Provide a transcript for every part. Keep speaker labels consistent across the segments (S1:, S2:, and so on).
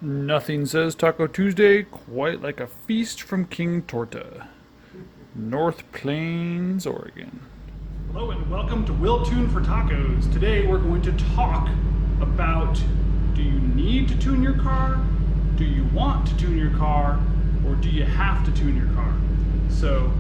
S1: Nothing says Taco Tuesday quite like a feast from King Torta. North Plains, Oregon.
S2: Hello and welcome to Will Tune for Tacos. Today we're going to talk about, do you need to tune your car? Do you want to tune your car? Or do you have to tune your car? So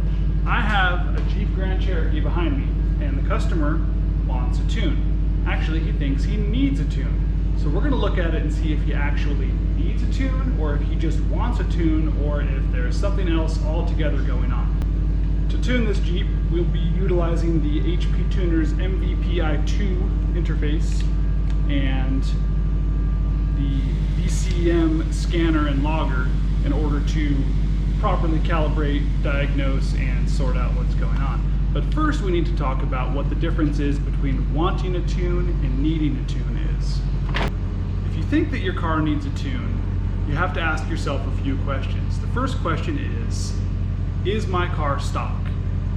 S2: I have a Jeep Grand Cherokee behind me and the customer wants a tune. Actually, he thinks he needs a tune. So we're going to look at it and see if he actually needs a tune, or if he just wants a tune, or if there's something else altogether going on. To tune this Jeep, we'll be utilizing the HP-Tuners MVPI2 interface and the VCM scanner and logger in order to properly calibrate, diagnose, and sort out what's going on. But first we need to talk about what the difference is between wanting a tune and needing a tune is. If you think that your car needs a tune, you have to ask yourself a few questions. The first question is my car stock?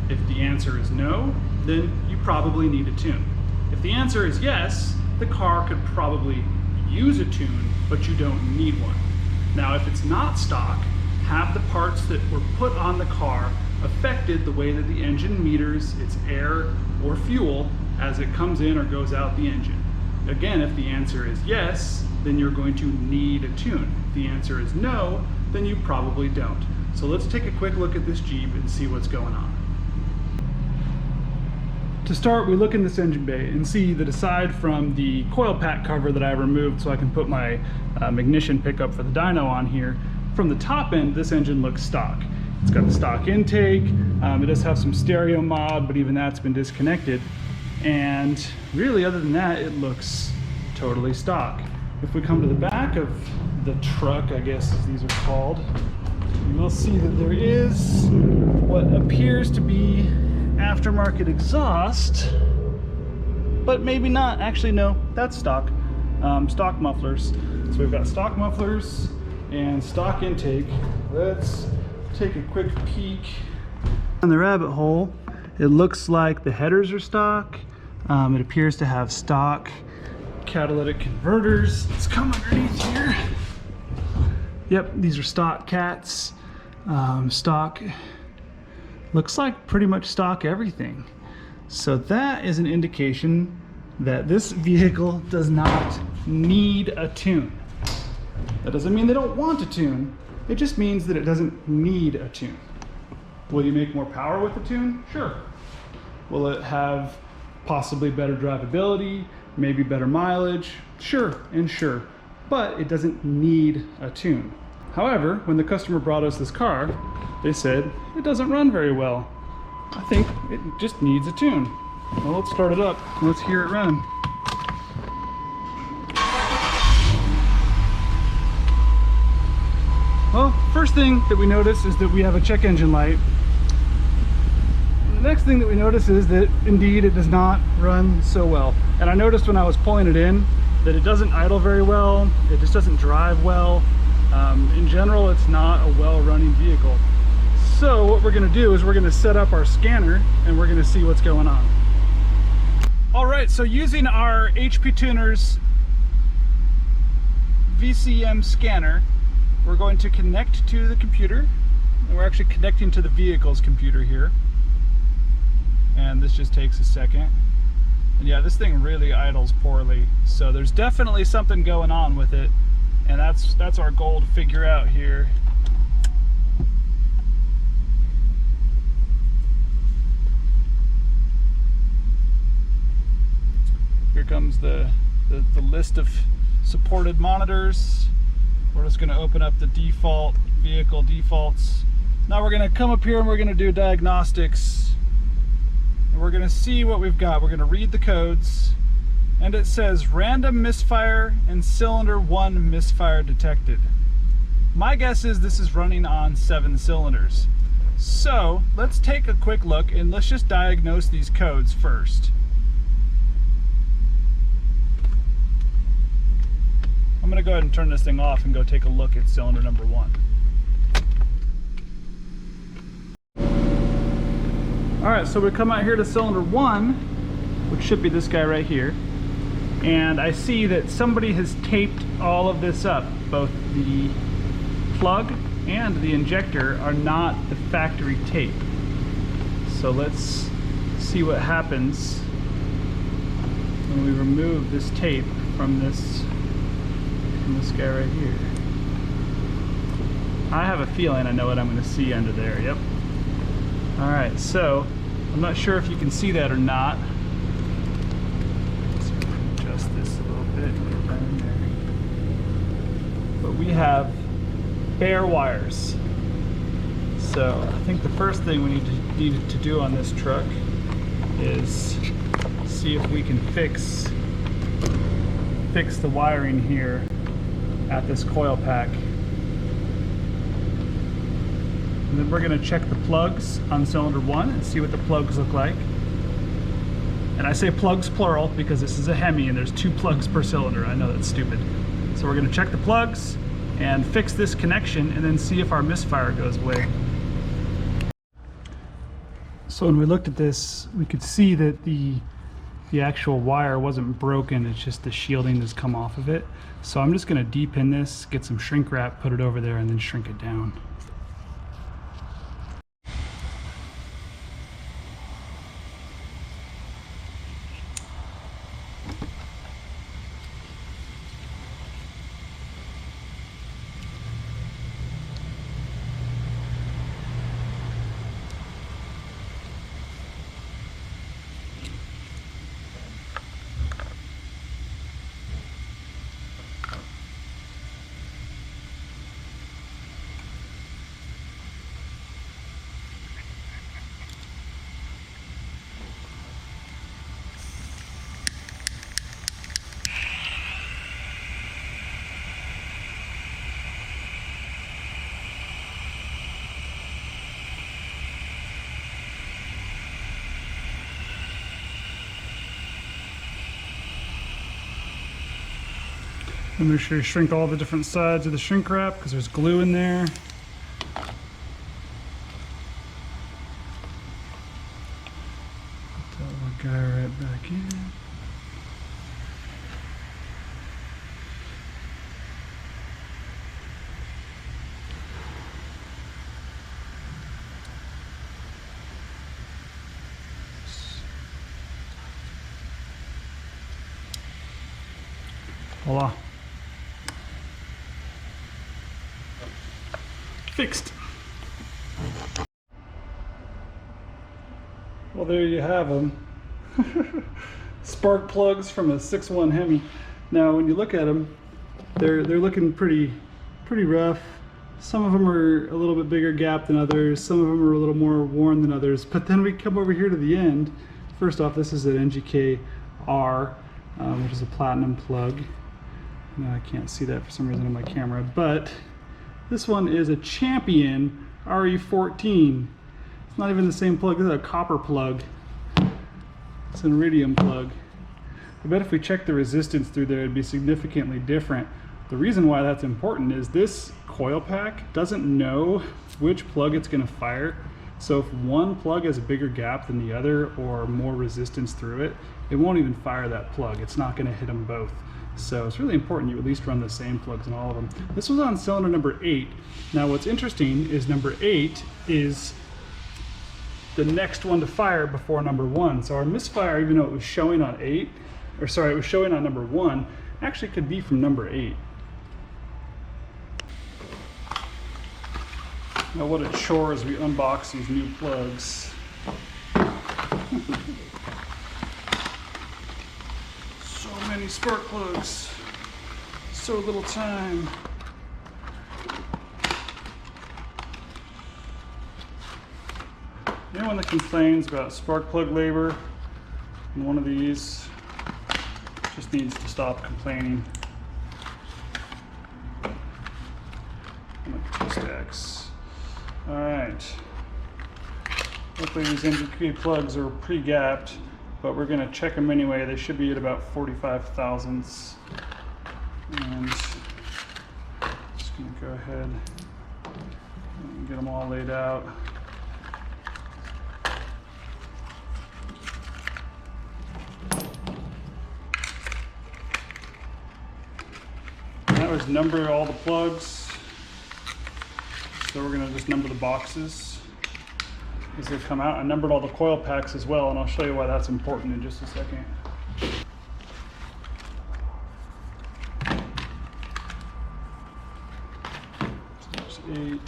S2: If the answer is no, then you probably need a tune. If the answer is yes, the car could probably use a tune, but you don't need one. Now, if it's not stock, have the parts that were put on the car affected the way that the engine meters its air or fuel as it comes in or goes out the engine? Again, if the answer is yes, then you're going to need a tune. If the answer is no, then you probably don't. So let's take a quick look at this Jeep and see what's going on. To start, we look in this engine bay and see that aside from the coil pack cover that I removed so I can put my ignition pickup for the dyno on here, from the top end, this engine looks stock. It's got the stock intake, it does have some stereo mod, but even that's been disconnected. And really, other than that, it looks totally stock. If we come to the back of the truck, I guess as these are called, you will see that there is what appears to be aftermarket exhaust, but maybe not. Actually, no, that's stock. Stock mufflers. So we've got stock mufflers and stock intake. Let's take a quick peek on the rabbit hole. It looks like the headers are stock. It appears to have stock catalytic converters. Let's come underneath here. Yep, these are stock cats. Stock. Looks like pretty much stock everything. So that is an indication that this vehicle does not need a tune. That doesn't mean they don't want a tune. It just means that it doesn't need a tune. Will you make more power with a tune? Sure. Will it have possibly better drivability, maybe better mileage? Sure and sure. But it doesn't need a tune. However, when the customer brought us this car, they said it doesn't run very well. I think it just needs a tune. Well, let's start it up. Let's hear it run. Well, first thing that we notice is that we have a check engine light. The next thing that we notice is that indeed it does not run so well. And I noticed when I was pulling it in that it doesn't idle very well. It just doesn't drive well. In general, it's not a well-running vehicle. So what we're going to do is we're going to set up our scanner and we're going to see what's going on. All right, so using our HP-Tuners VCM scanner, we're going to connect to the computer, and we're actually connecting to the vehicle's computer here. And this just takes a second. And yeah, this thing really idles poorly. So there's definitely something going on with it. And that's our goal to figure out here. Here comes the list of supported monitors. We're just going to open up the default vehicle defaults. Now we're going to come up here and we're going to do diagnostics. And we're going to see what we've got. We're going to read the codes. And it says random misfire and cylinder 1 misfire detected. My guess is this is running on 7 cylinders. So let's take a quick look and let's just diagnose these codes first. I'm going to go ahead and turn this thing off and go take a look at cylinder number 1. Alright, so we come out here to cylinder 1, which should be this guy right here. and I see that somebody has taped all of this up. Both the plug and the injector are not the factory tape. So let's see what happens when we remove this tape from this guy right here. I have a feeling I know what I'm going to see under there. Yep. Alright, so I'm not sure if you can see that or not. Let's adjust this a little bit and get that in there. But we have bare wires. So I think the first thing we need to do on this truck is see if we can fix the wiring here at this coil pack. And then we're going to check the plugs on cylinder 1 and see what the plugs look like. And I say plugs plural because this is a Hemi and there's 2 plugs per cylinder. I know that's stupid. So we're going to check the plugs and fix this connection and then see if our misfire goes away. So when we looked at this, we could see that the actual wire wasn't broken, it's just the shielding that's come off of it. So I'm just going to de-pin this, get some shrink wrap, put it over there, and then shrink it down. And make sure you shrink all the different sides of the shrink wrap because there's glue in there. Put that little guy right back in. Voila. Fixed. Well, there you have them. Spark plugs from a 6.1 Hemi. Now, when you look at them, they're looking pretty rough. Some of them are a little bit bigger gap than others. Some of them are a little more worn than others. But then we come over here to the end. First off, this is an NGK R, which is a platinum plug. Now, I can't see that for some reason on my camera, but this one is a Champion RE14. It's not even the same plug. This is a copper plug. It's an iridium plug. I bet if we check the resistance through there, it'd be significantly different. The reason why that's important is this coil pack doesn't know which plug it's going to fire. So if one plug has a bigger gap than the other or more resistance through it, it won't even fire that plug. It's not going to hit them both. So it's really important you at least run the same plugs in all of them. This was on cylinder number 8. Now what's interesting is number 8 is the next one to fire before number 1. So our misfire, even though it was showing on 8, or sorry, it was showing on number 1, actually could be from number 8. Now what a chore as we unbox these new plugs. So many spark plugs, so little time. Anyone that complains about spark plug labor in one of these just needs to stop complaining. I'm at 2 stacks. All right. Luckily these NGK plugs are pre-gapped, but we're going to check them anyway. They should be at about 45 thousandths. And just going to go ahead and get them all laid out. always number all the plugs. So we're gonna just number the boxes as they come out. I numbered all the coil packs as well, and I'll show you why that's important in just a second. So there's 8.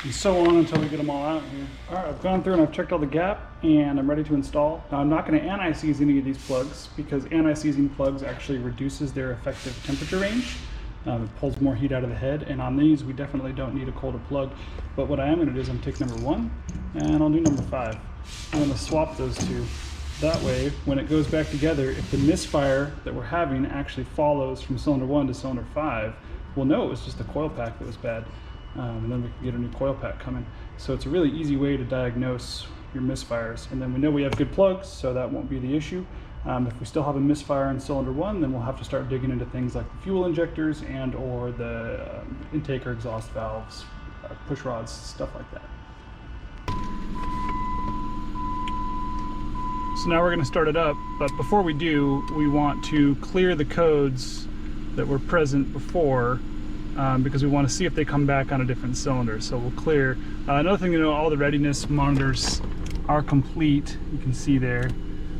S2: And so on until we get them all out here. All right, I've gone through and I've checked all the gap and I'm ready to install. Now I'm not going to anti-seize any of these plugs because anti-seizing plugs actually reduces their effective temperature range. It pulls more heat out of the head, and on these we definitely don't need a colder plug. But what I am going to do is I'm going to take number 1 and I'll do number 5. I'm going to swap those two. That way, when it goes back together, if the misfire that we're having actually follows from cylinder 1 to cylinder 5, we'll know it was just the coil pack that was bad. And then we can get a new coil pack coming. So it's a really easy way to diagnose your misfires. And then we know we have good plugs, so that won't be the issue. If we still have a misfire in cylinder 1, then we'll have to start digging into things like the fuel injectors and or the intake or exhaust valves, push rods, stuff like that. So now we're going to start it up, but before we do, we want to clear the codes that were present before, because we want to see if they come back on a different cylinder. So we'll clear. Another thing to know, all the readiness monitors are complete. You can see there.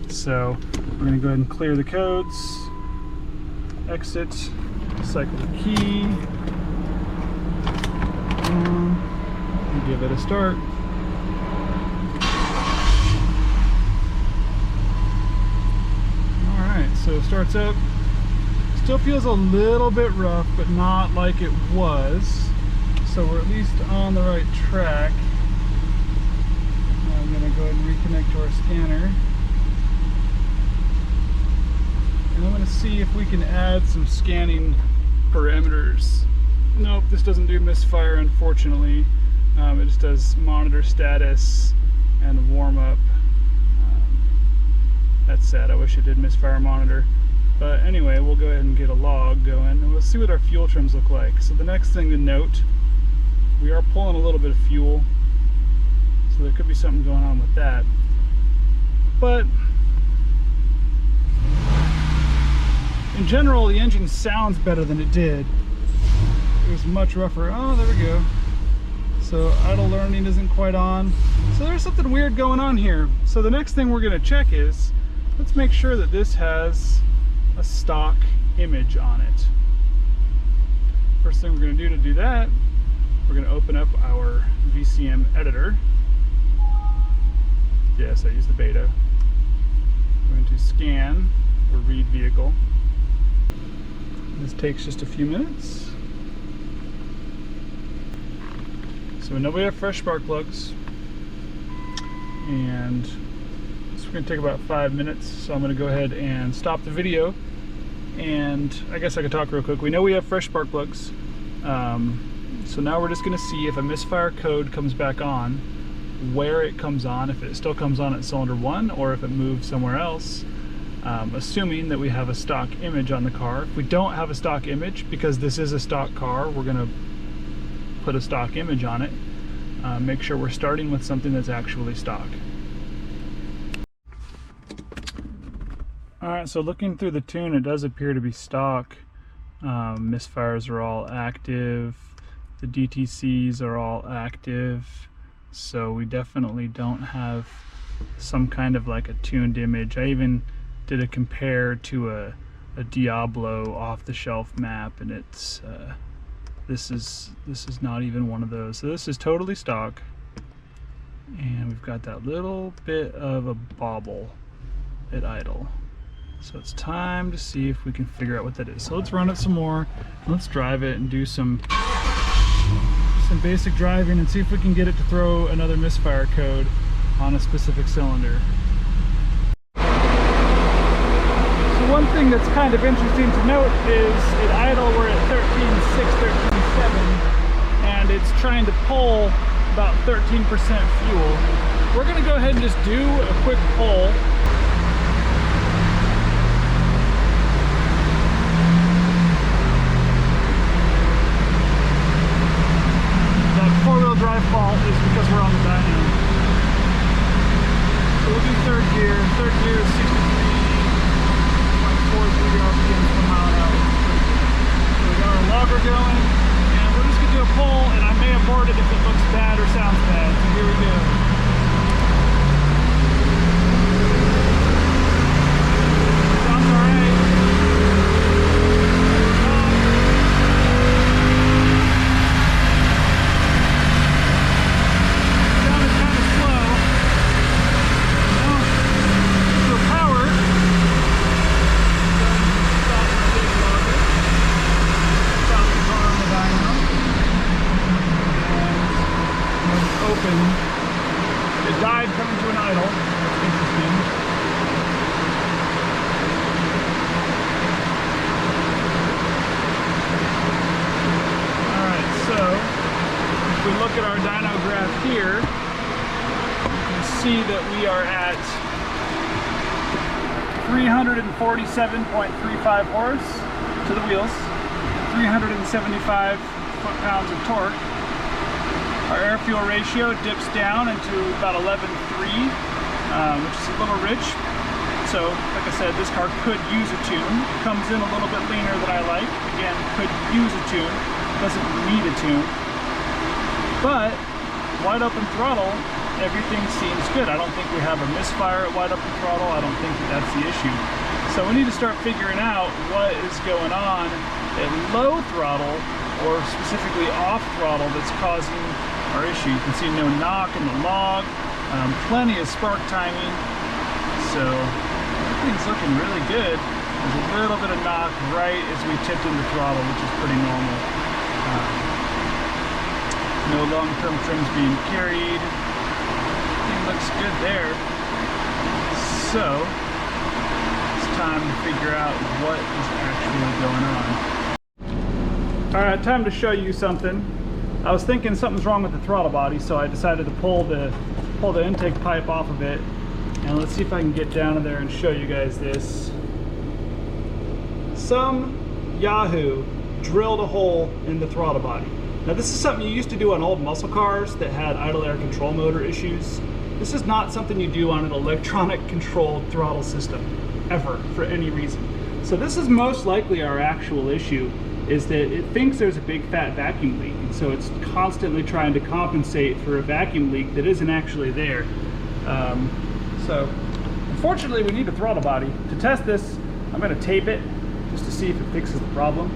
S2: So we're going to go ahead and clear the codes, exit, cycle the key, and give it a start. Alright, so it starts up. Still feels a little bit rough, but not like it was. So we're at least on the right track. Now I'm going to go ahead and reconnect to our scanner. And I'm going to see if we can add some scanning parameters. Nope, this doesn't do misfire, unfortunately. It just does monitor status and warm up. That's sad. I wish it did misfire monitor. But anyway, we'll go ahead and get a log going and we'll see what our fuel trims look like. So the next thing to note, we are pulling a little bit of fuel. So there could be something going on with that. But in general, the engine sounds better than it did. It was much rougher. Oh, there we go. So idle learning isn't quite on. So there's something weird going on here. So the next thing we're going to check is, let's make sure that this has a stock image on it. First thing we're going to do that, we're going to open up our VCM editor. Yes, I use the beta. I'm going to scan or read vehicle. This takes just a few minutes. So we know we have fresh spark plugs, and it's going to take about 5 minutes. So I'm going to go ahead and stop the video, and I guess I could talk real quick. We know we have fresh spark plugs, so now we're just going to see if a misfire code comes back on, where it comes on, if it still comes on at cylinder 1 or if it moved somewhere else. Assuming that we have a stock image on the car. If we don't have a stock image, because this is a stock car, we're going to put a stock image on it. Make sure we're starting with something that's actually stock. Alright, so looking through the tune, it does appear to be stock. Misfires are all active. The DTCs are all active. So we definitely don't have some kind of like a tuned image. I even did a compare to a Diablo off-the-shelf map, and it's this is not even one of those. So this is totally stock, and we've got that little bit of a bobble at idle. So it's time to see if we can figure out what that is. So let's run it some more. Let's drive it and do some basic driving and see if we can get it to throw another misfire code on a specific cylinder. One thing that's kind of interesting to note is at idle we're at 13.6, 13.7, and it's trying to pull about 13% fuel. We're going to go ahead and just do a quick pull here. Third gear is 63.43 RPMs per mile an hour. So we got our logger going, and we're just gonna do a pull, and I may abort it if it looks bad or sounds bad. So here we go. Sounds alright. Sounded kind of slow. So power. Stop my big logger. Stop the car on the dyno. And open. It died coming to an idle. That's interesting. Alright, so if we look at our dyno graph here, you can see that we are at 347.35 horse to the wheels, 375 foot-pounds of torque. Our air-fuel ratio dips down into about 11.3, which is a little rich. So, like I said, this car could use a tune. Comes in a little bit leaner than I like. Again, could use a tune. Doesn't need a tune. But, wide open throttle, everything seems good. I don't think we have a misfire at wide open throttle. I don't think that that's the issue. So we need to start figuring out what is going on at low throttle, or specifically off throttle, that's causing our issue. You can see no knock in the log, plenty of spark timing, so everything's looking really good. There's a little bit of knock right as we tipped into throttle, which is pretty normal. No long-term trims being carried. Everything looks good there. So it's time to figure out what is actually going on. All right, time to show you something. I was thinking something's wrong with the throttle body, so I decided to pull the intake pipe off of it. And let's see if I can get down in there and show you guys this. Some Yahoo drilled a hole in the throttle body. Now this is something you used to do on old muscle cars that had idle air control motor issues. This is not something you do on an electronic controlled throttle system, ever, for any reason. So this is most likely our actual issue, is that it thinks there's a big fat vacuum leak, and so it's constantly trying to compensate for a vacuum leak that isn't actually there. So unfortunately we need a throttle body. To test this, I'm going to tape it just to see if it fixes the problem,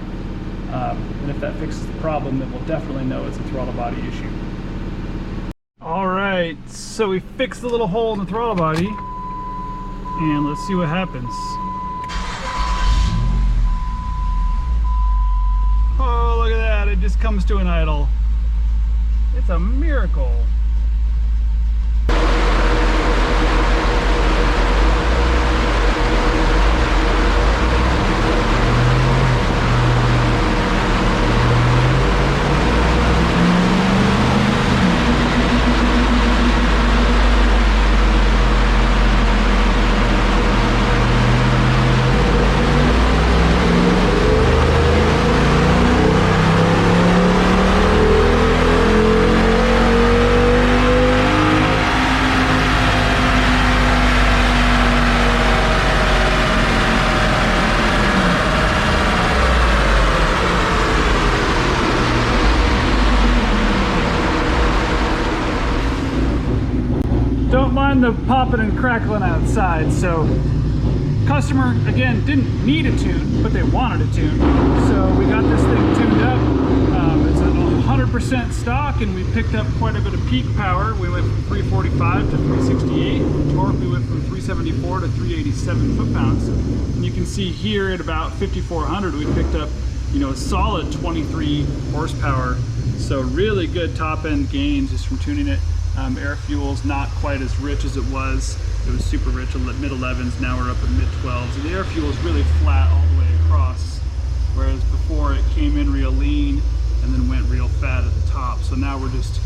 S2: and if that fixes the problem, then we'll definitely know it's a throttle body issue. Alright, so we fixed the little hole in the throttle body, and let's see what happens. Oh, look at that, it just comes to an idle. It's a miracle. Don't mind the popping and crackling outside. So customer, again, didn't need a tune, but they wanted a tune. So we got this thing tuned up. It's at 100% stock, and we picked up quite a bit of peak power. We went from 345 to 368. Torque, we went from 374 to 387 foot-pounds. And you can see here at about 5,400, we picked up, you know, a solid 23 horsepower. So really good top-end gains just from tuning it. Air fuel's not quite as rich as it was. It was super rich at mid-11s, now we're up at mid-12s. And the air fuel is really flat all the way across, whereas before it came in real lean and then went real fat at the top. So now we've just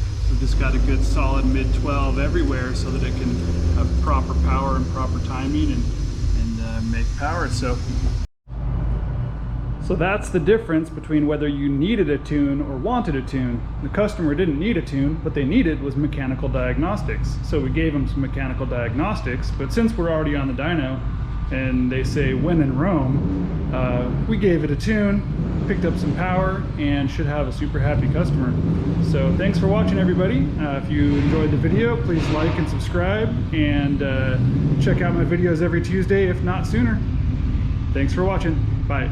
S2: got a good solid mid-12 everywhere so that it can have proper power and proper timing and make power. So So that's the difference between whether you needed a tune or wanted a tune. The customer didn't need a tune, what they needed was mechanical diagnostics. So we gave them some mechanical diagnostics, but since we're already on the dyno, and they say when in Rome, we gave it a tune, picked up some power, and should have a super happy customer. So thanks for watching, everybody. If you enjoyed the video, please like and subscribe, and check out my videos every Tuesday, if not sooner. Thanks for watching. Bye.